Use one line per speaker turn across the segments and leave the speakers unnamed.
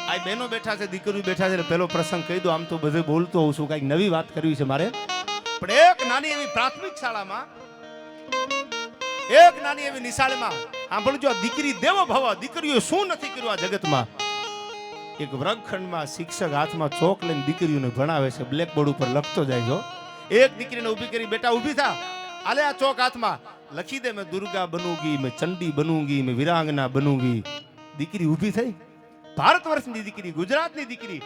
આ બહેનો બેઠા છે, દીકરીઓ બેઠા છે એટલે પેલો પ્રસંગ કહી દો. આમ તો બધે બોલતો હોઉં છું, કઈક નવી વાત કરવી છે મારે. પણ એક નાની એવી પ્રાથમિક શાળામાં, એક નાની એવી નિશાળમાં સાંભળજો, દીકરી દેવો ભવ, દીકરીઓ શું નથી કર્યું આ જગતમાં. એક વર્ગખંડમાં શિક્ષક હાથમાં ચોક લઈને દીકરીઓને ભણાવે છે, બ્લેકબોર્ડ ઉપર લખતો જાય છો. એક દીકરીને ઊભી કરી, બેટા ઊભી થા, આલે આ ચોક હાથમાં, લખી દે, મેં દુર્ગા બનूंगी, मैं चंडी बनूंगी, मैं वीरांगना बनूंगी. દીકરી ઊભી થઈ, ભારત વર્ષની દીકરી, ગુજરાતની દીકરી,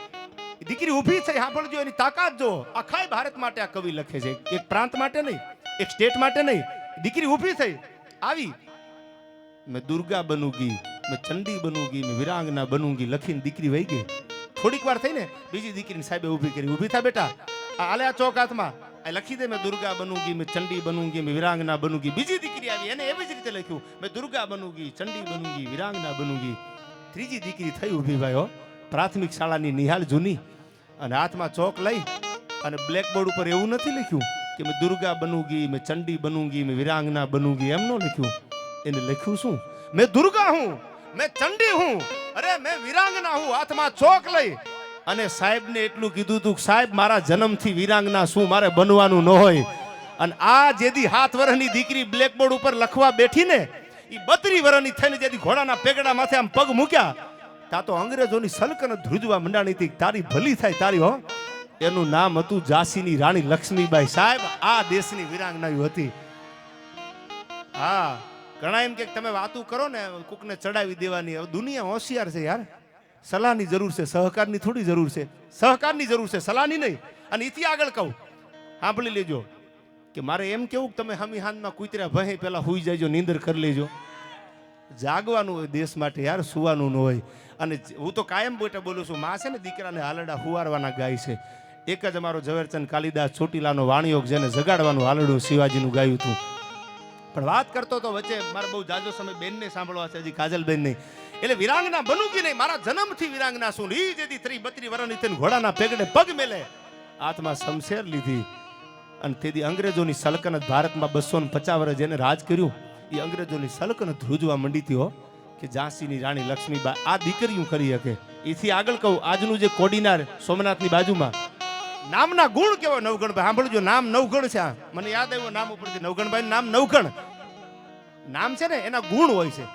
દીકરી ઊભી થઈ. સાંભળજો એની તાકાત જો. આખા ભારત માટે આ કવિ લખે છે, એક પ્રાંત માટે નહીં, એક સ્ટેટ માટે નહીં. દીકરી ઊભી થઈ, આવી, मैं दुर्गा बनूंगी, मैं चंडी बनूंगी, मैं वीरांगना बनूंगी લખીને દીકરી વહી ગઈ. થોડીક વાર થઈને બીજી દીકરીને સાહેબે ઊભી કરી, ઊભી થા બેટા, આલે આ ચોક હાથમાં, આ લખી દે, मैं दुर्गा बनूंगी, मैं चंडी बनूंगी, मैं वीरांगना बनूंगी. બીજી દીકરી આવી, એને એવી જ રીતે લખ્યું, मैं दुर्गा बनूंगी, चंडी बनूंगी, वीरांगना बनूंगी. ત્રીજી દીકરી થઈ ઊભી ભાઈઓ, પ્રાથમિક શાળાની નિહાળ જૂની, અને હાથમાં ચોક લઈ અને બ્લેકબોર્ડ ઉપર એવું નથી લખ્યું કે मैं दुर्गा बनूंगी, मैं चंडी बनूंगी, मैं वीरांगना बनूंगी. એમ ન લખ્યું. એને લખ્યું શું? मैं दुर्गा हूं, मैं चंडी हूं, अरे मैं वीरांगना हूं. હાથમાં ચોક લઈ અને સાહેબને એટલું કીધું તું, સાહેબ મારા જન્મથી વીરાંગના શું, મારે બનવાનું ન હોય. અને આ જેદી 7 વર્ષની દીકરી બ્લેકબોર્ડ ઉપર લખવા બેઠી ને, ઈ 32 વર્ષની થઈને જેદી ઘોડાના પેગડા માથે આમ પગ મૂક્યા, તા તો અંગ્રેજોની સલ્તનત ધ્રુજવા મંડાણી હતી. તારી ભલી થાય તારી હો. એનું નામ હતું ઝાંસીની રાણી લક્ષ્મીબાઈ. સાહેબ આ દેશની વીરાંગનાઓ હતી. હા, ઘણા એમ કે તમે વાતું કરો ને કોકને ચડાવી દેવાની. હવે દુનિયા હોશિયાર છે યાર. સલાહની જરૂર છે, સહકારની થોડી જરૂર છે. સહકારની જરૂર છે, સલાહની નહીં. અને એથી આગળ કહું, સાંભળી લેજો કે મારે એમ કેવું કે તમે હમી હાંજમાં કૂતરા ભહે પેલા હુઈ જાયજો, નીંદર કરી લેજો. જાગવાનું હોય દેશ માટે યાર, સુવાનું ન હોય. અને હું તો કાયમ બેટા બોલું છું, માં છે ને દીકરાને હાલડા હુવારવાના ગાય છે. એક જ અમારો ઝવેરચંદ કાલિદાસ ચોટીલાનો વાણિયો જેને જગાડવાનું હાલડું શિવાજીનું ગાયું હતું. પણ વાત કરતો તો વચ્ચે મારે બહુ જાજો સમય બેનને સાંભળવા છે, હજી કાજલબેન નહીં. એટલે વીરાંગના બનूंगी નહીં, મારા જન્મથી વીરાંગના શું. ઈ જેથી 32 વર્ષની થઈને ઘોડાના પેગડે પગ મેલે, હાથમાં શમશેર લીધી. અને તેથી અંગ્રેજોની સલ્તનત ભારતમાં 250 વર્ષ જેને રાજ કર્યું, એ અંગ્રેજોની સલ્તનત ધ્રુજવા મંડી હતી હો. કે ઝાંસીની રાણી લક્ષ્મીબાઈ આ દીકરીઓ કરી શકે. એથી આગળ કહું, આજનું જે કોડીનાર સોમનાથની બાજુમાં, નામના ગુણ કેવો નવગણભાઈ. સાંભળજો, નામ નવગણ છે. મને યાદ આવ્યું નામ ઉપરથી, નવગણભાઈ નામ નવગણ નામ છે ને, એના ગુણ હોય છે.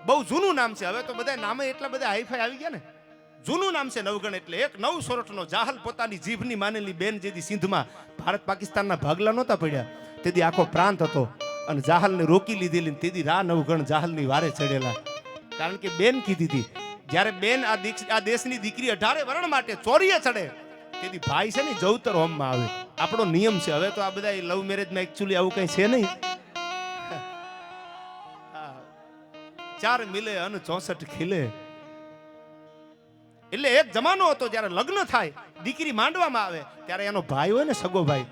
બહુ જૂનું નામ છે. હવે તો બધા નામે એટલા બધા હાઈફાઈ આવી ગયા ને. જૂનું નામ છે નવગણ. એટલે એક 9 સોરઠનો જાહલ પોતાની જીભની માનેલી બેન જેથી સિંધમાં ભારત પાકિસ્તાનના ભાગલા નહોતા પડ્યા, તેથી આખો પ્રાંત હતો. અને જાહલને રોકી લીધેલી, તેથી રા નવગણ જાહલની વારે ચડેલા. કારણ કે બેન કીધી હતી, જ્યારે બેન આ દેશની દીકરી 18 વરણ માટે ચોરીએ ચડે, તેથી ભાઈ છે ને જવતર હોમમાં આવે. આપણો નિયમ છે. હવે તો આ બધા લવ મેરેજમાં એકચ્યુઅલી આવું કઈ છે નહીં. 4 મિલે અને 64 ખીલે. એટલે એક જમાનો હતો જ્યારે લગ્ન થાય, દીકરી માંડવામાં આવે, ત્યારે એનો ભાઈ હોય ને, સગો ભાઈ,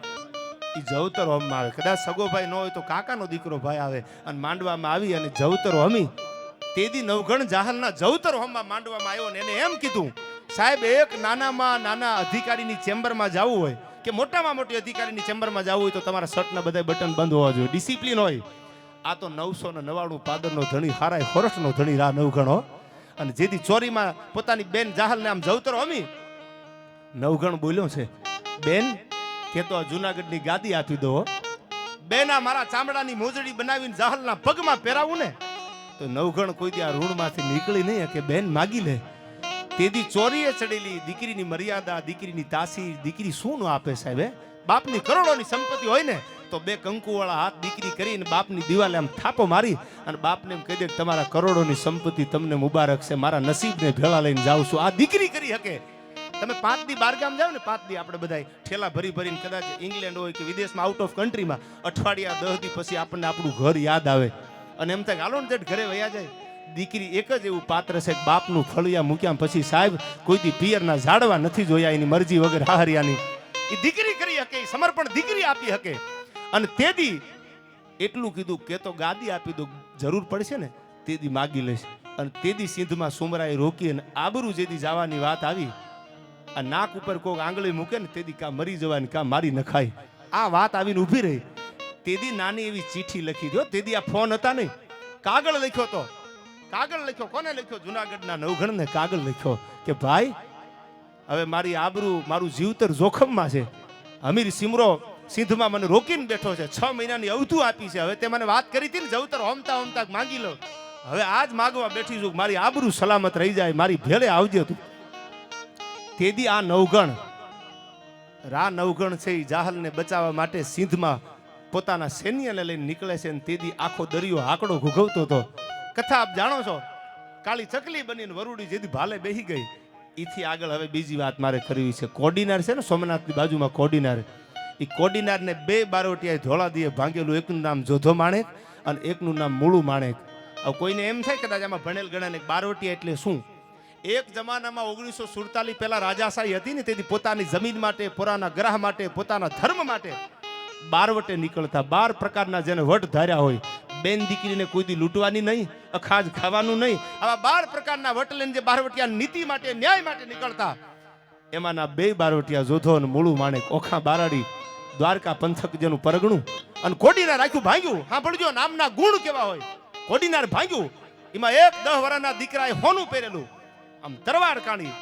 એ જવતર હોમમાં આવે. કદાચ સગો ભાઈ ન હોય તો કાકાનો દીકરો ભાઈ આવે અને માંડવામાં આવી અને જવતર હોમી. તેદી નવગણ જાહલના જવતર હોમમાં માંડવામાં આવ્યો ને એને એમ કીધું, સાહેબ એક નાનામાં નાના અધિકારીની ચેમ્બરમાં જવું હોય કે મોટામાં મોટી અધિકારીની ચેમ્બરમાં જવું હોય તો તમારા શર્ટના બધા બટન બંધ હોવા જોઈએ, ડિસિપ્લિન હોય. આ તો 999 પાદરનો ધણી, હારાય હોરઠનો ધણી રા નવગણ હો. અને જેથી ચોરીમાં પોતાની બેન જાહલને આમ જવતર હોમી, નવગણ બોલ્યો છે, બેન કે તો આ જુનાગઢની ગાદી આપી દો. બેના મારા ચામડાની મોજડી બનાવીને જાહલના પગમાં પહેરાવું ને તો નવગણ કોઈ દી આ ઋણમાંથી નીકળી નહીં કે બેન માગી લે. તેદી ચોરીએ ચડેલી દીકરીની મર્યાદા, દીકરીની તાસીર, દીકરી શું ન આપે સાહેબ. બાપની કરોડોની સંપત્તિ હોય ને તો 2 કંકુવાળા હાથ દીકરી કરીને બાપની દિવાલે આમ થાપો મારી અને બાપને એમ કહી દે કે તમારા કરોડોની સંપત્તિ તમને મુબારક છે, મારા નસીબને ભેળા લઈને જાઉં છું. આ દીકરી કરી શકે. તમે 5 દી બારગામ જાવ ને, 5 દી આપણે બધા ઠેલા ભરી ભરીને કદાચ ઇંગ્લેન્ડ હોય કે વિદેશમાં આઉટ ઓફ કન્ટ્રીમાં, અઠવાડિયા 10 દી પછી આપણને આપણું ઘર યાદ આવે અને એમ થાય હાલો ને જટ ઘરે વયા જાય. દીકરી એક જ એવું પાત્ર છે કે બાપનું ફળિયા મૂક્યા પછી સાહેબ કોઈ દી પિયરના ઝાડવા નથી જોયા એની મરજી વગર હાહરિયાની. એ દીકરી કરી શકે, સમર્પણ દીકરી આપી શકે. અને તેદી એટલું કીધું કે તો ગાદી આપી દો, જરૂર પડશે ને તેદી માગી લેશે. અને તેદી સિંધમાં સુમરાએ રોકી અને આબરૂ જેદી જવાની વાત આવી, આ નાક ઉપર કોઈક આંગળી મૂકે ને તેદી કા મરી જવાની કા મારી નખાય. આ વાત આવીને ઊભી રહી. તેદી નાની એવી ચીઠી લખી દો. તેદી આ ફોન હતા નહીં, કાગળ લખ્યો તો કાગળ લખ્યો. કોને લખ્યો? જુનાગઢના નવઘણને કાગળ લખ્યો કે ભાઈ હવે મારી આબરૂ મારું જીવતર જોખમમાં છે. અમીર સિમરો સિંધમાં મને રોકીને બેઠો છે. 6 મહિનાની અવધુ આપી છે. હવે તે મને વાત કરી હતી ને જવતર હોમતા હોમતા માંગી લો. હવે આજ માગવા બેઠી છું મારી આબરૂ સલામત રહી જાય, મારી ભેળે આવજે તું. તેદી આ નવગણ છે એ જાહલને બચાવવા માટે સિંધમાં પોતાના સૈન્યને લઈને નીકળે છે. તેદી આખો દરિયો આંકડો ઘૂઘવતો હતો. કથા આપ જાણો છો. કાળી ચકલી બનીને વરુડી જેથી ભાલે બેહી ગઈ. એથી આગળ હવે બીજી વાત મારે કરવી છે. કોડીનાર છે ને સોમનાથની બાજુમાં કોડીનાર, એ કોડીનારને 2 બારોટિયા ધોળા દીએ ભાંગેલું. એકનું નામ જોધો માણેક અને એકનું નામ મૂળું માણેક. હવે કોઈને એમ થાય કદાચ આમાં ભણેલ ગણાને બારોટિયા એટલે શું? એક જમાનામાં 1947 પહેલા રાજાશાહી હતી ને, તેથી પોતાની જમીન માટે, પોતાના ગ્રહ માટે, પોતાના ધર્મ માટે બારવટે નીકળતા. 12 પ્રકારના જેને વટ ધાર્યા હોય. બેન દીકરીને કોઈ દી લૂંટવાની નહીં, અખાજ ખાવાનું નહીં. આવા 12 પ્રકારના વટ લઈને જે બારવટિયા નીતિ માટે, ન્યાય માટે નીકળતા, એમાંના 2 બારવટિયા જોધો અને મૂળું માણેક ઓખા બારાડી દ્વારકા પંથક જેનું પરગણું અને કોડીનાર રાખ્યું ભાંગ્યું. સાંભળજો નામના ગુણ કેવા હોય. કોડીનાર ભાંગ્યું. એમાં એક 10 વર્ષના દીકરાએ હોનું પહેરેલું, આમ તલવાર કાઢી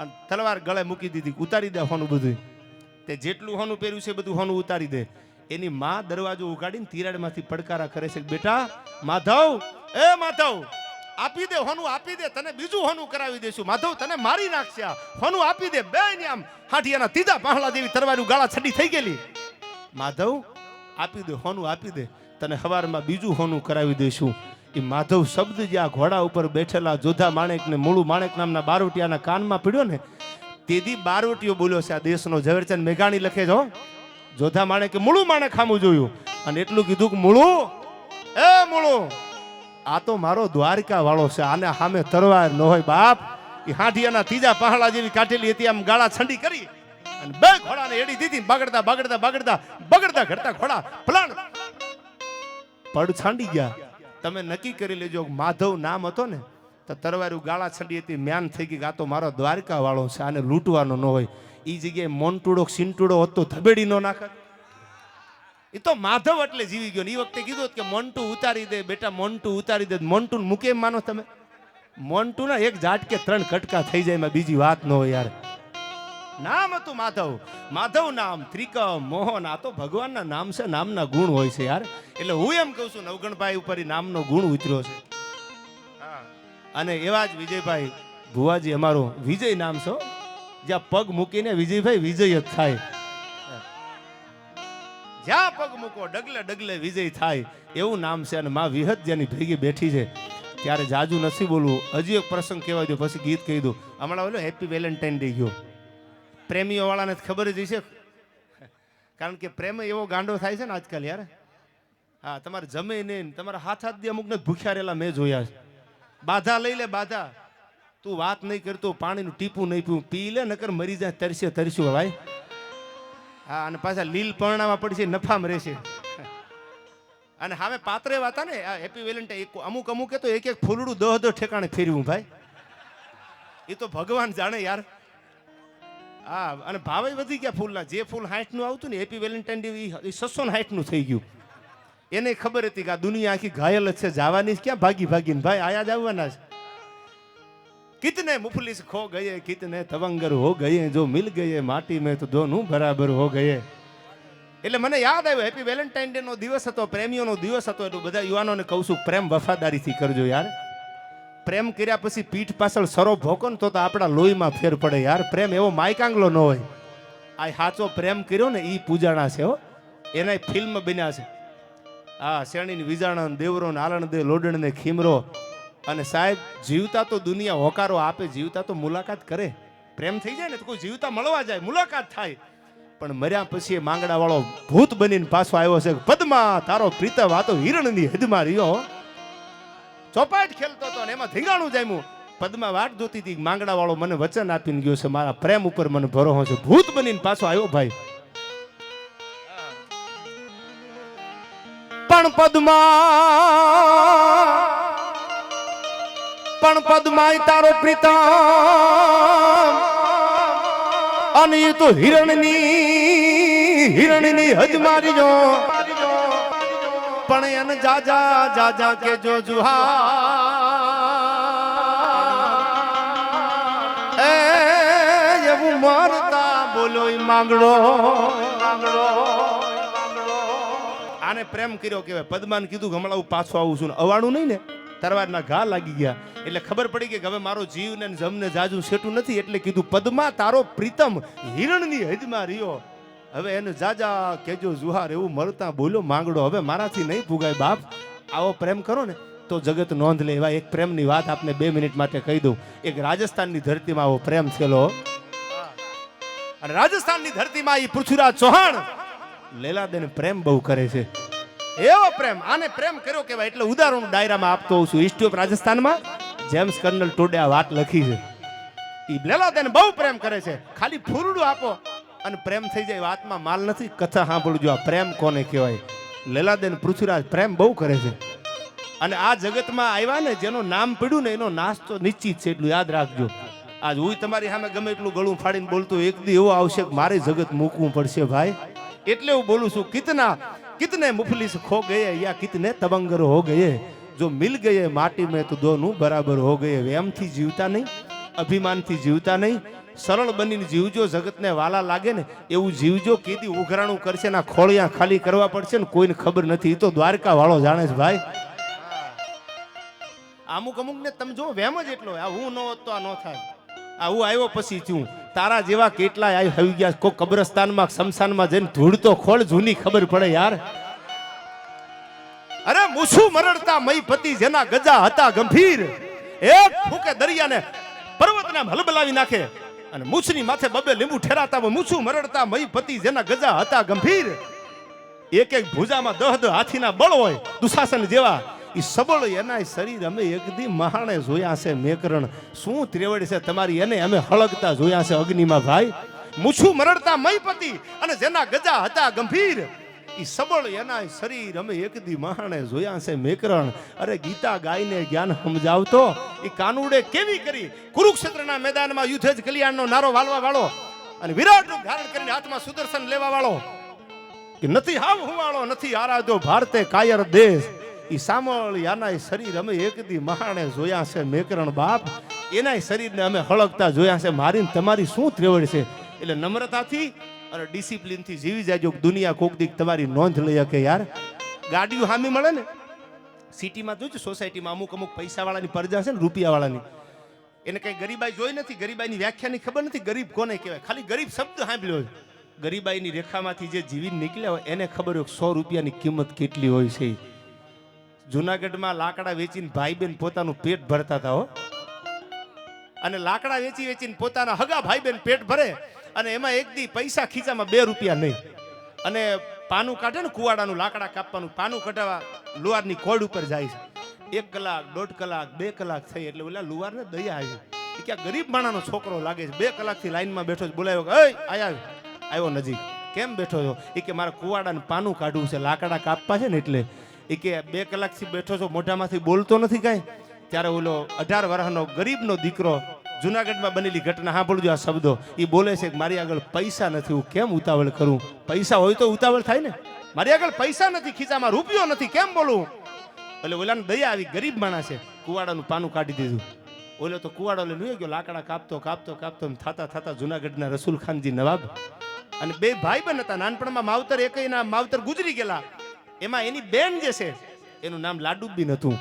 અને તલવાર ગળે મૂકી દીધી. ઉતારી દે હોનું બધું. તે જેટલું હોનું પહેર્યું છે બધું હોનું ઉતારી દે. એની માં દરવાજો ઉગાડીને તિરાડમાંથી પડકારા કરે છે, બેટા માધવ, એ માધવ આપી દે હોનું, આપી દે, તને બીજું હોનું કરાવી દેશું. માધવ તને મારી નાખશે, હોનું આપી દે. બેન આમ હાઠિયાના તીજા પાંહલા જેવી તરવારું ગાળા છડી થઈ ગયેલી. માધવ આપી દે હોનું, આપી દે, તને હવારમાં બીજું હોનું કરાવી દેશું. એ માધવ શબ્દ જ્યાં ઘોડા ઉપર બેઠેલા જોધા માણેક ને મૂળું માણેક નામના બારોટિયાના કાનમાં પીડ્યો ને, તેથી બારોટિયો બોલ્યો છે. આ દેશનો ઝવેરચંદ મેઘાણી લખે છો. જોધા માણેકે મૂળું માણેક ખામું જોયું અને એટલું કીધું કે મૂળું, એ મૂળું, આ તો મારો દ્વારકા વાળો છે, આને સામે તરવાર ન હોય બાપ. એ હાંઠિયાના તીજા પહાડા જેવી કાઢેલી હતી, આમ ગાળા છંડી કરી અને 2 ઘોડાને એડી દીધી. બગડતા બગડતા બગડતા બગડતા ઘડતા ઘોડા પ્લાન પડ છાંડી ગયા. તમે નક્કી કરી લેજો, માધવ નામ હતો ને તો તરવારું ગાળા છંડી હતી, મ્યાન થઈ ગઈ. આ તો મારો દ્વારકા વાળો છે, આને લૂંટવાનો ન હોય. એ જગ્યાએ મોન્ટુડો સિન્ટુડો હોત તો ધબેડી ન નાખત. એ તો માધવ એટલે જીવી ગયો. એ વખતે કીધું કે મોન્ટુ ઉતારી દે બેટા, મોન્ટુ ઉતારી દે. મોન્ટુ મૂકે એમ માનો તમે? મોન્ટુ ના એક ઝાટકે 3 કટકા થઈ જાય, એમાં બીજી વાત ન હોય યાર. નામ હતું માધવ. માધવ નામ, ત્રિકમ, મોહન, આ તો ભગવાનના નામ છે, નામના ગુણ હોય છે યાર. એટલે હું એમ કહું છું નવગણભાઈ ઉપર નામનો ગુણ ઉતર્યો છે. અને એવા જ વિજયભાઈ ભુવાજી, અમારું વિજય નામ છે. જ્યાં પગ મૂકીને વિજયભાઈ વિજય જ થાય. જ્યાં પગ મૂકો ડગલે ડગલે વિજય થાય, એવું નામ છે. અને માં વિહત જેની ભેગી બેઠી છે ત્યારે જાજુ નથી બોલવું. હજી એક પ્રસંગ કહેવાય દો, પછી ગીત કહી દઉં. હમણાં ઓલો હેપી વેલેન્ટાઇન ડે ગયો. પ્રેમીઓ વાળાને ખબર જ હશે, કારણ કે પ્રેમ એવો ગાંડો થાય છે ને આજકાલ યાર. હા, તમારે જમે નહીં, તમારા હાથ દી અમુક ને ભૂખ્યા રહેલા મેં જોયા છે. બાધા લઈ લે બાધા, તું વાત નહીં કરતો, પાણીનું ટીપું નહીં પીવું, પી લે નકર મરી જાય, તરસે તરસ્યું ભાઈ. હા, અને પાછા લીલ પરણામાં પડશે, નફામાં રહેશે. અને હવે પાત્રે વાતા ને હેપી વેલેન્ટાઇન અમુક અમુકે તો એક ફૂલડું 10 ઠેકાણે ફેરવ્યું ભાઈ. એ તો ભગવાન જાણે યાર. હા, અને ભાવે વધી ગયા ફૂલના. જે ફૂલ 60 નું આવતું ને હેપી વેલેન્ટાઇન ડે, એ 660 નું થઈ ગયું. એને ખબર હતી કે આ દુનિયા આખી ઘાયલ જ છે, જવાની ક્યાં ભાગી ભાગીને ભાઈ આયા જ આવવાના છે. कितने मुफलिस खो गए, कितने तवंगर हो गए, जो मिल गए माटी में तो दोनों बराबर हो गए. એટલે મને યાદ આવ્યું હેપી વેલેન્ટાઇન ડે નો દિવસ હતો, પ્રેમીઓનો દિવસ હતો. એટલે બધા યુવાનોને કહું છું પ્રેમ વફાદારીથી કરજો યાર. પ્રેમ કર્યા પછી પીઠ પાછળ સરો ભોકો ને તો આપણા લોહીમાં ફેર પડે યાર. પ્રેમ એવો માયકાંગલો ન હોય. આ સાચો પ્રેમ કર્યો ને એ પૂજાણા છે હો. એના ફિલ્મ બન્યા છે. હા, શેણીને વિજાણન, દેવરો ને આલણ દે, લોડણ ને ખીમરો. અને સાહેબ જીવતા તો દુનિયા હોકારો આપે, જીવતા તો મુલાકાત કરે. પ્રેમ થઈ જાય ને તો કોઈ જીવતા મળવા જાય, મુલાકાત થાય. પણ મર્યા પછી માંગડા વાળો ભૂત બનીને પાછો આવ્યો છે. પદ્મા તારો પ્રીતમ આ તો હિરણની હદમાં રહ્યો. ચોપાટ ખેલતો હતો ને એમાં ધીંગાણું જામ્યું. પદ્મા વાટ જોતી હતી, માંગડા વાળો મને વચન આપીને ગયો છે, મારા પ્રેમ ઉપર મને ભરોસો છે. ભૂત બનીને પાછો આવ્યો ભાઈ. પણ પદ્માય તારો પ્રીતમ અને એ તો હિરણની હજ મારી જો. પણ એને જાજા જાજા કે જો જુહા એવું મરતા બોલો ઈ માંગડો આને પ્રેમ કર્યો કહેવાય. પદ્માને કીધું કે હમણાં હું પાછો આવું છું. અવાણું નહીં ને, તરવારના ઘા લાગી ગયા એટલે ખબર પડી કે હવે મારો જીવ ને જમને જાજુ સેટું નથી. એટલે કીધું પદ્મા તારો પ્રીતમ હિરણની હદમાં રહ્યો, હવે એને જાજા કેજો જુહાર એવું મરતા બોલ્યો માંગડો. હવે મારાથી નહીં ભૂગાય બાપ. આવો પ્રેમ કરો ને તો જગત નોંધ લે. એવા એક પ્રેમની વાત આપને 2 મિનિટ માટે કહી દઉં. એક રાજસ્થાનની ધરતીમાં આવો પ્રેમ થયેલો, અને રાજસ્થાનની ધરતીમાં એ પૃથ્વીરાજ ચૌહાણ લેલાદેન પ્રેમ બહુ કરે છે. એવો પ્રેમ, આને પ્રેમ કર્યો કહેવાય. એટલે ઉદાહરણ ડાયરામાં આપતો હોઉં છું. હિસ્ટ્રી ઓફ રાજસ્થાનમાં જેમ્સ કર્નલ ટોડે આ વાત લખી છે. એ લેલાદેન બહુ પ્રેમ કરે છે. ખાલી ફૂરડું આપો અને પ્રેમ થઈ જાય. વાતમાં માલ નથી. કથા સાંભળજો આ પ્રેમ કોને કહેવાય. લેલાદેન પૃથ્વીરાજ પ્રેમ બહુ કરે છે. અને આ જગતમાં આવ્યા ને જેનું નામ પડ્યું ને એનો નાશ તો નિશ્ચિત છે, એટલું યાદ રાખજો. આજ હું તમારી સામે ગમે એટલું ગળું ફાડીને બોલતો એક દી એવો આવશે કે મારે જગત મૂકવું પડશે ભાઈ. એટલે હું બોલું છું કિતને મુફલિસ ખો ગયે યા કિતને તબંગર હો ગયે, જો મિલ ગયે માટી મેં તો દોનું બરાબર હો ગયે. વેમથી જીવતા નહીં, અભિમાનથી જીવતા નહીં, સરળ બનીને જીવજો. જગતને વાલા લાગે ને એવું જીવજો. કીધી ઉઘરાણું કરશે ના ખોળિયા ખાલી કરવા પડશે ને કોઈને ખબર નથી. એ તો દ્વારકા વાળો જાણે છે ભાઈ. અમુક ને તમે જો વેમ જ એટલો. આ હું ન હોત તો આ ન થાય. આ હું આવ્યો પછી થયું. તારા જેવા કેટલા આવી ગયા. કોઈ કબ્રસ્તાનમાં શમશાનમાં જઈને ધૂળ તો ખોળ, જૂની ખબર પડે યાર. અરે મૂછું મરડતા મય પતિ જેના ગજા હતા ગંભીર, એક ફૂકે દરિયાને પર્વતને હલબલાવી નાખે. અને મૂછની માથે બબે લીંબુ ઠેરાતા મૂછું મરડતા મય પતિ જેના ગજા હતા ગંભીર. એક એક ભુજામાં 10 હાથીના બળ હોય દુશાસન જેવા. ઈ સબળ એના શરીર અમે એક દી મહાણે જોયા છે મેકરણ. શું ત્રેવડ છે તમારી, એને અમે હળગતા જોયા છે અગ્નિમાં ભાઈ. મૂછું મરડતા મયપતિ અને જેના ગજા હતા ગંભીર, ઈ સબળ એના શરીર અમે એક દી મહાણે જોયા છે મેકરણ. અરે ગીતા ગાયને જ્ઞાન સમજાવતો ઈ કાનુડે કેવી કરી. કુરુક્ષેત્રના મેદાનમાં યુદ્ધ જ કલ્યાણનો નારો વાળવા વાળો અને વિરાટ રૂપ ધારણ કરીને હાથમાં સુદર્શન લેવા વાળો, કે નથી હાવ હુવાળો નથી આરાધ્યો ભારતે કાયર દેશ. ઈ સામળ યાના શરીર અમે એક દી મહાણે જોયા છે મેકરણ બાપ. એના શરીરને અમે હળગતા જોયા છે. મારી તમારી શું ત્રેવડ છે. એટલે નમ્રતાથી અને ડિસિપ્લિનથી જીવી જાજો. દુનિયા કોક દીક તમારી નોંધ લઈ શકે યાર. ગાડીઓ હામી મળે ને સિટીમાં જોજો, સોસાયટીમાં અમુક પૈસાવાળાની પરજા છે ને રૂપિયાવાળાની, એને કઈ ગરીબાઈ જોઈ નથી. ગરીબાઈની વ્યાખ્યાની ખબર નથી. ગરીબ કોને કહેવાય, ખાલી ગરીબ શબ્દ સાંભળ્યો. ગરીબાઈની રેખામાંથી જે જીવીને નીકળ્યા હોય એને ખબર હોય 100 રૂપિયાની કિંમત કેટલી હોય છે. જુનાગઢમાં લાકડા વેચીને ભાઈ બેન પોતાનું પેટ ભરતા હતા હો. અને લાકડા વેચીને પોતાના હગા ભાઈ બેન પેટ ભરે. અને એમાં એક દી પૈસા ખીચામાં 2 રૂપિયા નહીં. અને પાનું કાઢે ને કુવાડાનું લાકડા કાપવાનું, પાનું કઢાવા લુહારની કોડ ઉપર જાય છે. 1 કલાક 1.5 કલાક 2 કલાક થઈ એટલે ઓલા લુહારને દયા આવી. એ ક્યાં ગરીબ માણાનો છોકરો લાગે છે. 2 કલાકથી લાઈનમાં બેઠો છે. બોલાવ્યો કે આવ્યો નજીક, કેમ બેઠો છો? એ કે મારે કુવાડાનું પાનું કાઢવું છે, લાકડા કાપવા છે ને એટલે. એ કે 2 કલાકથી બેઠો છો, મોઢામાંથી બોલતો નથી કાંઈ. ત્યારે ઓલો 18 વર્ષનો ગરીબનો દીકરો, જુનાગઢમાં બનેલી ઘટના સાંભળજો આ શબ્દો. એ બોલે છે કે મારી આગળ પૈસા નથી, હું કેમ ઉતાવળ કરું? પૈસા હોય તો ઉતાવળ થાય ને. મારી આગળ પૈસા નથી, ખીચામાં રૂપિયો નથી, કેમ બોલું? એટલે ઓલાને દયા આવી. ગરીબ માણસ છે, કુવાડાનું પાનું કાઢી દીધું. ઓલો તો કુવાડો લઈને ગયો, લાકડા કાપતો થતા જુનાગઢના રસુલખાનજી નવાબ અને 2 ભાઈ બહેન હતા. નાનપણમાં માવતર એકયના માવતર ગુજરી ગયેલા. એમાં એની બેન જે છે એનું નામ લાડુબીન હતું.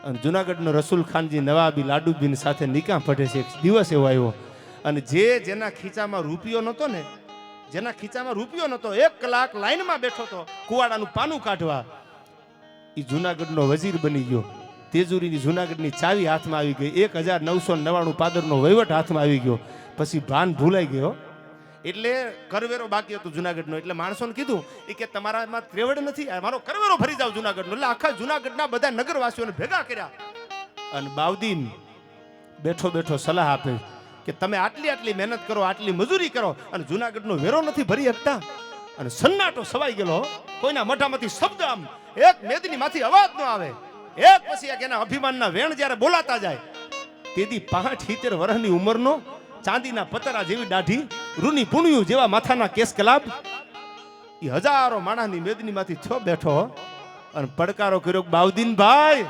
અને જુનાગઢનો રસુલખાનજી નવાબી લાડુબીન સાથે નિકાહ પઢે છે. એક દિવસ એવો આવ્યો અને જેના ખીચામાં રૂપિયો નહોતો ને, 1 કલાક લાઈનમાં બેઠો હતો કુવાડાનું પાનું કાઢવા, એ જુનાગઢનો વજીર બની ગયો. તેજુરીની જુનાગઢની ચાવી હાથમાં આવી ગઈ. 1999 પાદરનો વહીવટ હાથમાં આવી ગયો. પછી ભાન ભૂલાઈ ગયો. એટલે કરવેરો બાકી હતો જુનાગઢનો. એટલે માણસોને કીધું કે તમારામાં ત્રેવડ નથી, મારો કરવેરો ભરી જાવ જુનાગઢનો. એટલે આખા જુનાગઢના બધા નગરવાસીઓને ભેગા કર્યા. અને બાઉદીન બેઠો સલાહ આપે કે તમે આટલી મહેનત કરો, આટલી મજૂરી કરો અને જુનાગઢનો વેરો નથી ભરી શકતા. અને સન્નાટો સવાઈ ગયેલો. કોઈના મોઢામાંથી શબ્દ આમ એક મેદની માંથી અવાજ ન આવે. એક પછી એક એના અભિમાનના વેણ જ્યારે બોલાતા જાય. તેથી 65 વર્ષની ઉંમરનો, ચાંદીના પતરા જેવી દાઢી, રૂની પુણ્યું જેવા માથાના કેસ કલાબ, એ હજારો માણસની મેદનીમાંથી થયો બેઠો અને પડકારો કર્યો, બાઉદીનભાઈ,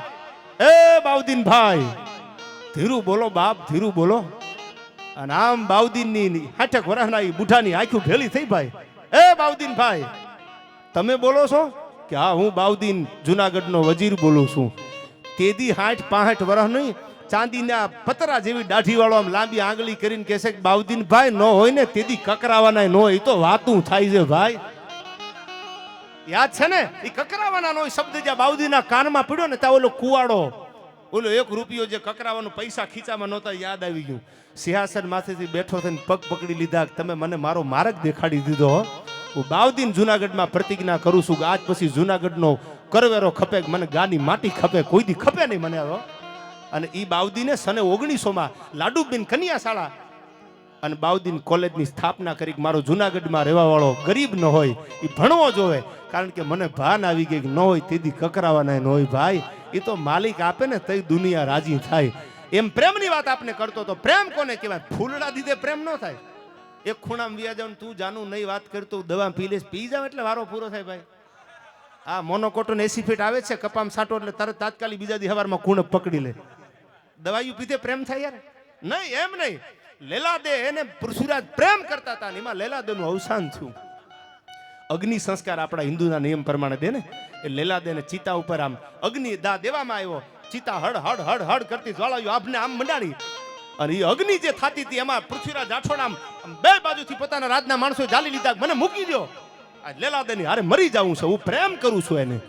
ધીરું બોલો બાપ, ધીરું બોલો. અને આમ બાઉદીનની 60 વર્ષના ઈ બુઢાની આંખો ભેલી થઈ ભાઈ. એ બાઉદીન ભાઈ, તમે બોલો છો? કે હા, હું બાઉદીન જુનાગઢનો વજીર બોલું છું. તેદી 65 વર્ષ નહીં, ચાંદીના પતરા જેવી દાઢી વાળો આમ લાંબી આંગળી કરીને કહેશે કે બાઉદીન ભાઈ ન હોય ને તેદી કકરાવાના ન હોય. તો વાતું થાય છે ભાઈ, યાદ છે ને? એ કકરાવાના નો શબ્દ જ્યાં બાઉદીના કાનમાં પડ્યો ને ત્યાં ઓલો કુવાડો, ઓલો 1 રૂપિયો જે કકરાવાનો પૈસા ખીચામાં નહોતા, યાદ આવી ગયું. સિંહાસન માથેથી બેઠો થઈને પગ પકડી લીધા, તમે મને મારો માર્ગ દેખાડી દીધો. હું બાઉદીન જુનાગઢમાં પ્રતિજ્ઞા કરું છું કે આજ પછી જુનાગઢનો કરવેરો ખપે, મને ગાની માટી ખપે, કોઈ દી ખપે નહીં મને હવે. અને ઈ બાઉદીને સને 1900 લાડુબેન કન્યા શાળા અને બાઉદીન કોલેજની સ્થાપના કરી. મારો જુનાગઢમાં રહેવા વાળો ગરીબ ન હોય, એ ભણવો જોવે. કારણ કે મને ભાન આવી ગઈ કે ન હોય તેદી કકરાવાના ન હોય ભાઈ. એ તો માલિક આપે ને તઈ દુનિયા રાજી થાય. એમ પ્રેમની વાત આપને કરતો તો પ્રેમ કોને કહેવાય? ફૂલડા દીધે પ્રેમ ન થાય. એક ખૂણામાં વ્યા જાવ, તું જાનું નહીં વાત કરતો, દવા પી લેસ, પી જાવ એટલે વારો પૂરો થાય ભાઈ. આ મોનોકોટોન 80 ફીટ આવે છે, કપામ સાટો એટલે તરત તાત્કાલિક બીજા દી હવારમાં કુણ પકડી લે. દવાયું પીધે પ્રેમ થાય યાર? નહીં, એમ નહીં. લેલાદે એને પૃથ્વીરાજ પ્રેમ કરતા હતા, એમાં લેલાદેનું અવસાન થયું. અગ્નિ સંસ્કાર આપણા હિન્દુના નિયમ પ્રમાણે દે ને, એ લેલાદેને ચિતા ઉપર આમ અગ્નિ દા દેવામાં આવ્યો. ચિતા હડ હડ હડ હડ કરતી જ્વાળાયું આપને આમ મંડાડી, અને એ અગ્નિ જે થતી હતી એમાં પૃથ્વીરાજ રાઠોડ આમ બે બાજુથી પોતાના રાજના માણસો જાલી લીધા, મને મૂકી દો, આ લેલાદેની હારે મરી જાવું છે, હું પ્રેમ કરું છું એને.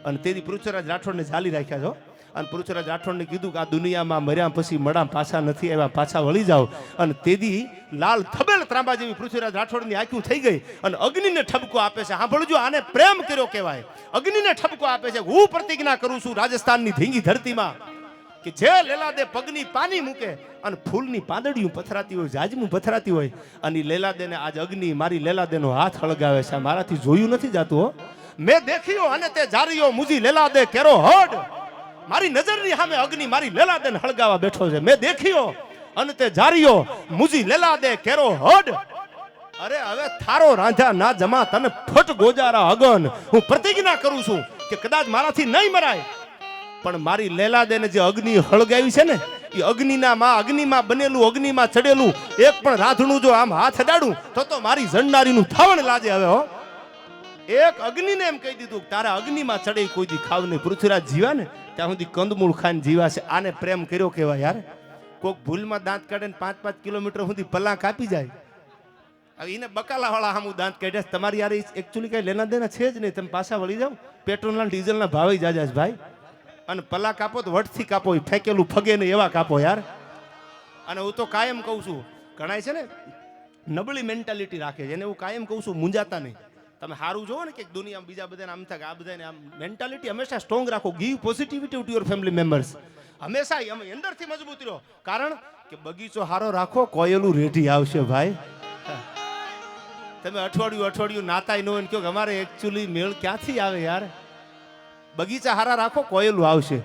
અને તેથી પૃથ્વીરાજ રાઠોડને જાલી રાખ્યા છો. અને પૃથ્વીરાજ રાઠોડને કીધું કે આ દુનિયામાં મર્યા પછી મડા પાછા નથી આવ્યા, પાછા વળી જાઓ. અને તેથી લાલ થબેલ ત્રાંબા જેવી પૃથ્વીરાજ રાઠોડની આંખું થઈ ગઈ અને અગ્નિને ઠપકો આપે છે. સાંભળજો, આને પ્રેમ કર્યો કહેવાય. અગ્નિને ઠપકો આપે છે, હું પ્રતિજ્ઞા કરું છું રાજસ્થાનની ધીંગી ધરતીમાં કે જે લેલાદે પગની પાની મૂકે અને ફૂલની પાંદડીયું પથરાતી હોય, જાજમું પથરાતી હોય, અને લેલાદેને આજ અગ્નિ મારી લેલાદેનો હાથ હળગાવે છે. મારાથી જોયું નથી જાતું હો. મેં દેખ્યો અને તે જારીયો મુજી લેલાદે કેરો હડ. મારી નજરની સામે અગ્નિ મારી લેલાદેને હળગાવા બેઠો છે. મેં દેખ્યો અને તે જારીયો મુજી લેલાદે કેરો હડ. અરે હવે થારો રાંધા ના જમા, તને ફટ ગોજારા અગન. હું પ્રતિજ્ઞા કરું છું કે કદાચ મારાથી નહીં મરાય, પણ મારી લેલાદેને જે અગ્નિ હળગાવી છે ને, એ અગ્નિમાં બનેલું, અગ્નિમાં ચડેલું એક પણ રાધણું જો આમ હાથ અડાડું તો મારી જણનારીનું થાવણ લાજે. હવે હો, એક અગ્નિને એમ કહી દીધું તારા અગ્નિમાં ચડે કોઈ દી ખાવ નહીં. પૃથ્વીરાજ જીવા ને ત્યાં સુધી કંદમૂળ ખાઈને જીવા છે. આને પ્રેમ કર્યો કહેવાય યાર. કોક ભૂલમાં દાંત કાઢે ને 5-5 કિલોમીટર સુધી પલ્લા કાપી જાય. હવે એને બકાલા વાળા સામું દાંત કાઢ્યા. તમારી યાર એકચ્યુઅલી કઈ લેના દેના છે જ નહીં. તમે પાછા વળી જાઓ. પેટ્રોલના ડીઝલના ભાવે જાજા છે ભાઈ. અને પલ્લા કાપો તો વટથી કાપો, ફેંકેલું ફગે નહીં એવા કાપો યાર. અને હું તો કાયમ કહું છું, ઘણાય છે ને નબળી મેન્ટાલિટી રાખે છે, એને હું કાયમ કહું છું મૂંઝાતા નહીં. તમે સારું જોવો ને કે દુનિયામાં બીજા બધાને આમ થાય, આ બધાને આમ મેન્ટાલિટી હંમેશા સ્ટ્રોંગ રાખો. Give positivity to your family members. હંમેશા અંદરથી મજબૂત રહો. કારણ કે બગીચો સારો રાખો, કોયલું રેઢી આવશે ભાઈ. તમે અઠવાડિયું નાતાય ન હોય ને કહો કે અમારે એકચ્યુઅલી મેળ ક્યાંથી આવે યાર. બગીચા હારા રાખો, કોયલું આવશે.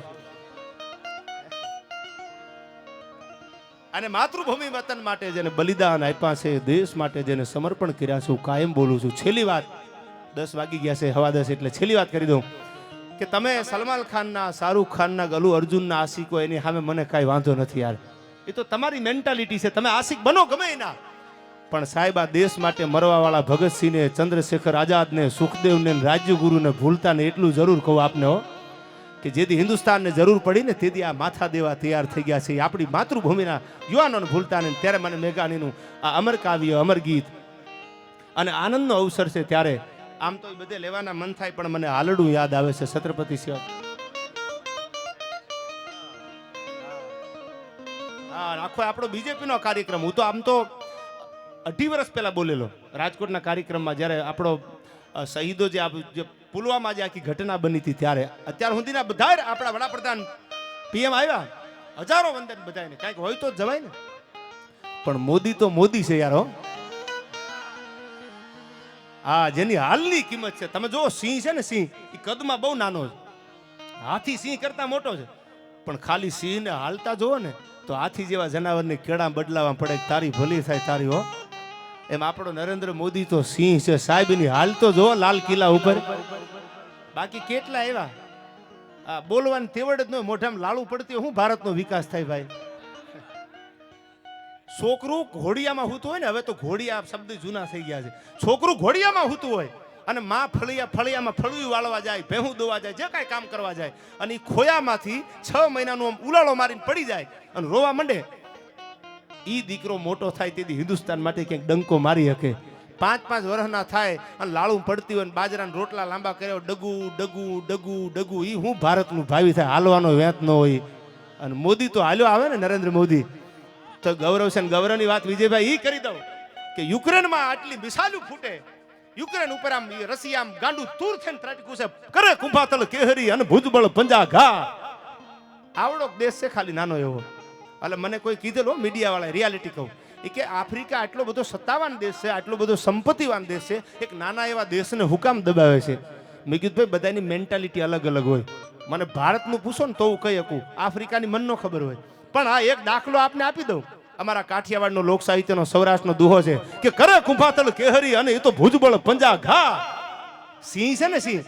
અને માતૃભૂમિ વતન માટે જેને બલિદાન આપ્યા છે, દેશ માટે જેને સમર્પણ કર્યા છે, હું કાયમ બોલું છું. છેલ્લી વાત, 10 વાગી ગયા છે, 10:15 એટલે છેલ્લી વાત કરી દઉં કે તમે સલમાન ખાનના, શાહરૂખ ખાનના, અલ્લુ અર્જુનના આશિકો, એની સામે મને કાંઈ વાંધો નથી યાર. એ તો તમારી મેન્ટાલિટી છે, તમે આશિક બનો ગમે એના. પણ સાહેબ, આ દેશ માટે મરવાવાળા ભગતસિંહને, ચંદ્રશેખર આઝાદને, સુખદેવને, રાજ્યગુરુને ભૂલતા ને એટલું જરૂર કહું આપને હો, કે જેથી હિન્દુસ્તાનને જરૂર પડી ને તેથી આ માથા દેવા તૈયાર થઈ ગયા છે. આપણી માતૃભૂમિના યુવાનોને ભૂલતા ને. ત્યારે મને મેઘાણીનું આ અમર કાવ્ય, અમર ગીત અને આનંદનો અવસર છે. ત્યારે આમ તો એ બધે લેવાના મન થાય, પણ મને હાલડું યાદ આવે છે. છત્રપતિ શિવાજી. હા, આખો આપણો બીજેપીનો કાર્યક્રમ. હું તો આમ તો 2.5 વર્ષ પહેલા બોલેલો રાજકોટના કાર્યક્રમમાં, જ્યારે આપણો શહીદો જે પુલવામા જે આખી ઘટના બની હતી, ત્યારે અત્યાર સુધીના બધા આપણા વડાપ્રધાન PM આવ્યા, હજારો વંદન બધાને. કાંઈક હોય તો જવાય ને. પણ મોદી તો મોદી છે યાર હો. હા, જેની હાલની કિંમત છે. તમે જો સિંહ છે ને, સિંહ એ કદમાં બહુ નાનો છે, હાથી સિંહ કરતા મોટો છે, પણ ખાલી સિંહને હાલતા જોવો ને તો હાથી જેવા જનાવરને કેળા બદલાવા પડે. તારી ભલી થાય તારી હો. એમ આપણો નરેન્દ્ર મોદી તો સિંહ છે સાહેબ. એની હાલ તો જો લાલ કિલ્લા ઉપર. બાકી કેટલા એવા બોલવાની તેવડ જ ન, મોઢામાં લાળું પડતી, હું ભારતનો વિકાસ થાય ભાઈ. છોકરું ઘોડિયામાં હૂતું હોય ને, હવે તો ઘોડિયા શબ્દ જૂના થઈ ગયા છે. છોકરું ઘોડિયામાં હૂતું હોય અને માં ફળિયામાં ફળિયું વાળવા જાય, ભેહું દોવા જાય, જે કાંઈ કામ કરવા જાય, અને એ ખોયામાંથી 6 મહિનાનું આમ ઉલાળો મારીને પડી જાય અને રોવા માંડે. એ દીકરો મોટો થાય તેથી હિન્દુસ્તાન માટે ક્યાંક ડંકો મારી શકે. 5-5 વર્ષના થાય અને લાળું પડતી હોય, બાજરાના રોટલા લાંબા કર્યો, ડગુ ડગુ ડગુ ડગુ. એ હું ભારતનું ભાવિ થાય, હાલવાનો વેત ન હોય. અને મોદી તો હાલ્યો આવે ને, નરેન્દ્ર મોદી તો ગૌરવ છે. ગૌરવની વાત વિજયભાઈ એ કરી દઉં કે યુક્રેનમાં આટલી મિસાઇલો ફૂટે, યુક્રેન ઉપર આમ રશિયા આમ ગાંડું તૂર થઈને ત્રાટકું છે, કરે કુંભાતલ કેહરી અને ભુજબળ પંજા ઘા. આવડો દેશ છે ખાલી નાનો એવો. એટલે મને કોઈ કીધેલો મીડિયા વાળા, રિયાલિટી કહું, એ કે આફ્રિકા આટલો બધો સત્તાવાન દેશ છે, આટલો બધો સંપત્તિવાન દેશ છે, એક નાના એવા દેશને હુકામ દબાવે છે. મેં કીધું ભાઈ બધાની મેન્ટાલિટી અલગ અલગ હોય. મને ભારતનું પૂછો ને તો હું કહી શકું, આફ્રિકાની મન ન ખબર હોય. પણ હા, એક દાખલો આપને આપી દઉં. અમારા કાઠિયાવાડનો લોક સાહિત્યનો સૌરાષ્ટ્રનો દુહો છે કે કરે કુંભાતલ કેહરી અને એ તો ભુજબળ પંજા ઘા. સિંહ છે ને, સિંહ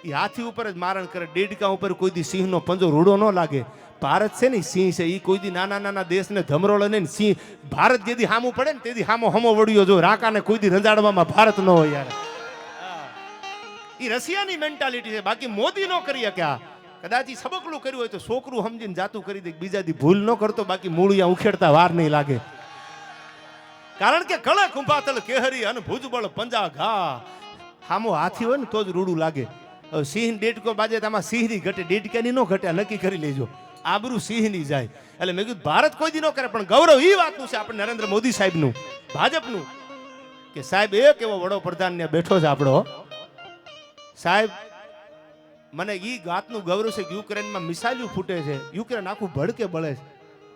એ હાથી ઉપર જ મારણ કરે, ડેડકા ઉપર કોઈ દી સિંહનો પંજો રૂડો ન લાગે. ભારત છે ને સિંહ છે, એ કોઈ દી નાના નાના દેશને ધમરોળે નહીં. સિંહ ભારત જેથી હામું પડે ને તેથી હામો હમો વળ્યો. જો રાકાને કોઈ દી રંજાડવામાં ભારત ન હોય યાર. એ રશિયાની મેન્ટાલિટી છે, બાકી મોદી ન કરી શકે. આ કદાચ સબકલું કર્યું હોય તો છોકરું સમજીને જાતું કરી દે, બીજા દી ભૂલ ન કરતો, બાકી મૂળિયા ઉખેડતા વાર નહીં લાગે. કારણ કે કળે કુંભાતલ કેહરી અને ભુજબળ પંજા ઘા. હામો હાથી હોય ને તો જ રૂડું લાગે. સિંહ ડેડકો બાજે આમાં સિંહની ઘટે, ડેડકાની ન ઘટે, નક્કી કરી લેજો. આબરૂ સિંહની જાય. એટલે મેં કીધું ભારત કોઈ દી ન કરે, પણ ગૌરવ એ વાતનું છે આપણે નરેન્દ્ર મોદી સાહેબનું, ભાજપનું, કે સાહેબ એક એવો વડોપ્રધાન ને બેઠો છે આપણો સાહેબ. મને એ વાતનું ગૌરવ છે કે યુક્રેનમાં મિસાઇલો ફૂટે છે, યુક્રેન આખું ભડકે બળે છે,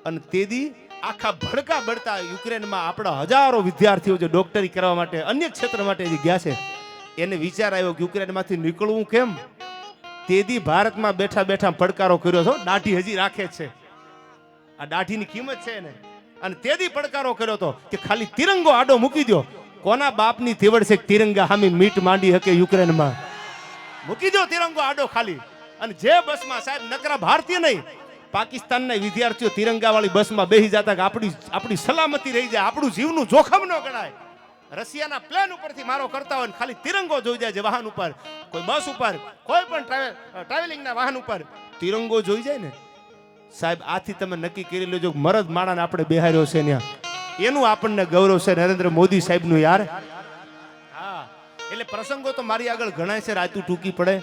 અને તેદી આખા ભડકા બળતા યુક્રેનમાં આપણા હજારો વિદ્યાર્થીઓ જે ડોક્ટરી કરવા માટે અન્ય ક્ષેત્ર માટે ગયા છે, એને વિચાર આવ્યો કે યુક્રેનમાંથી નીકળવું કેમ. તેદી ભારતમાં બેઠા બેઠા પડકારો કર્યો છો. દાઢી હજી રાખે છે, આ દાઢીની કિંમત છે ને. અને તેદી પડકારો કર્યો હતો કે ખાલી તિરંગો આડો મૂકી દો. કોના બાપની તેવડ છે તિરંગા હામી મીટ માંડી શકે યુક્રેનમાં? મૂકી દો તિરંગો આડો ખાલી. અને જે બસમાં સાહેબ નકરા ભારતીય નહીં, પાકિસ્તાનના વિદ્યાર્થીઓ તિરંગા વાળી બસમાં બેસી જતા કે આપણી સલામતી રહી જાય, આપણું જીવનું જોખમ ન ગણાય. રશિયાના પ્લેન ઉપરથી મારો કરતા હોય, ખાલી તિરંગો જોઈ જાય છે વાહન ઉપર, કોઈ બસ ઉપર, કોઈ પણ ટ્રાવેલિંગના વાહન ઉપર તિરંગો જોઈ જાય ને સાહેબ, આથી તમે નક્કી કરી લેજો મરદ માણાને આપણે બેહાર્યો છે ત્યાં, એનું આપણને ગૌરવ છે નરેન્દ્ર મોદી સાહેબનું યાર. હા, એટલે પ્રસંગો તો મારી આગળ ઘણા છે, રાતું ટૂંકી પડે.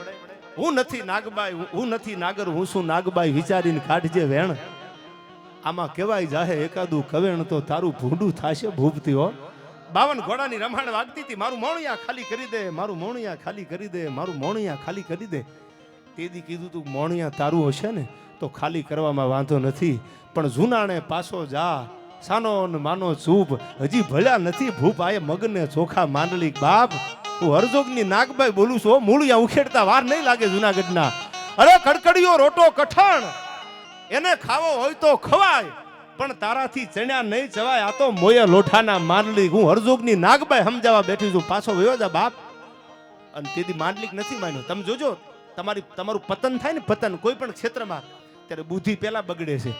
હું નથી નાગબાઈ, હું નથી નાગર, હું શું નાગબાઈ, વિચારીને કાઢજે વેણ. આમાં કહેવાય જાહે એકાદું કવેણ તો તારું ભૂંડું થાશે ભૂપતી હો. 52 ઘોડાની રમાણ વાગતી હતી, મારું મોણિયા ખાલી કરી દે, મારું મોણિયા ખાલી કરી દે, મારું મોણિયા ખાલી કરી દે. તેદી કીધું તું મોણિયા તારું હશે ને તો ખાલી કરવામાં વાંધો નથી, પણ જૂનાણે પાછો જા, સાનો માનો ચૂપ, હજી ભળ્યા નથી ભૂપ આયે મગને ચોખા માંડલી. બાપ, હું હરજોગની નાગબાઈ બોલું છું, મૂળિયા ઉખેડતા વાર નહીં લાગે જુનાગઢના. અરે કડકડીયો રોટો કઠણ, એને ખાવો હોય તો ખવાય, પણ તારાથી ચણ્યા નહીં જવાય. આ તો મોય લોઠાના માંડલી. હું હરજોગની નાગબાઈ સમજાવવા બેઠી છું, પાછો વયો જા બાપ. અને તેથી માંડલિક નથી માન્યો. તમે જોજો, તમારું પતન થાય ને, પતન કોઈ પણ ક્ષેત્રમાં, ત્યારે બુદ્ધિ પેલા બગડે છે.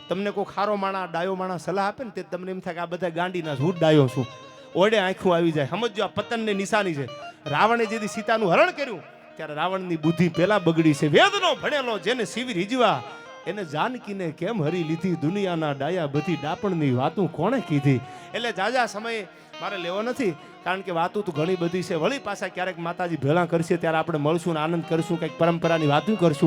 તમને કોઈ ખારો માણા ડાયો માણા સલાહ આપે ને, તે તમને એમ થાય કે આ બધા ગાંડીના હું ડાયો છું, ઓડે આંખું આવી જાય. સમજો આ પતનની નિશાની છે. રાવણે જેથી સીતાનું હરણ કર્યું ત્યારે રાવણની બુદ્ધિ પેલા બગડી છે. વેદનો ભણેલો જેને શિવ રીજવા, એને જાનકીને કેમ હરી લીધી, દુનિયાના ડાયા બધી ડાપણની વાતું કોણે કીધી. એટલે જાજા સમય મારે લેવો નથી, કારણ કે વાતું તો ઘણી બધી છે. વળી પાછા ક્યારેક માતાજી ભેળા કરશે ત્યારે આપણે મળશું ને આનંદ કરશું, કંઈક પરંપરાની વાતું કરશું.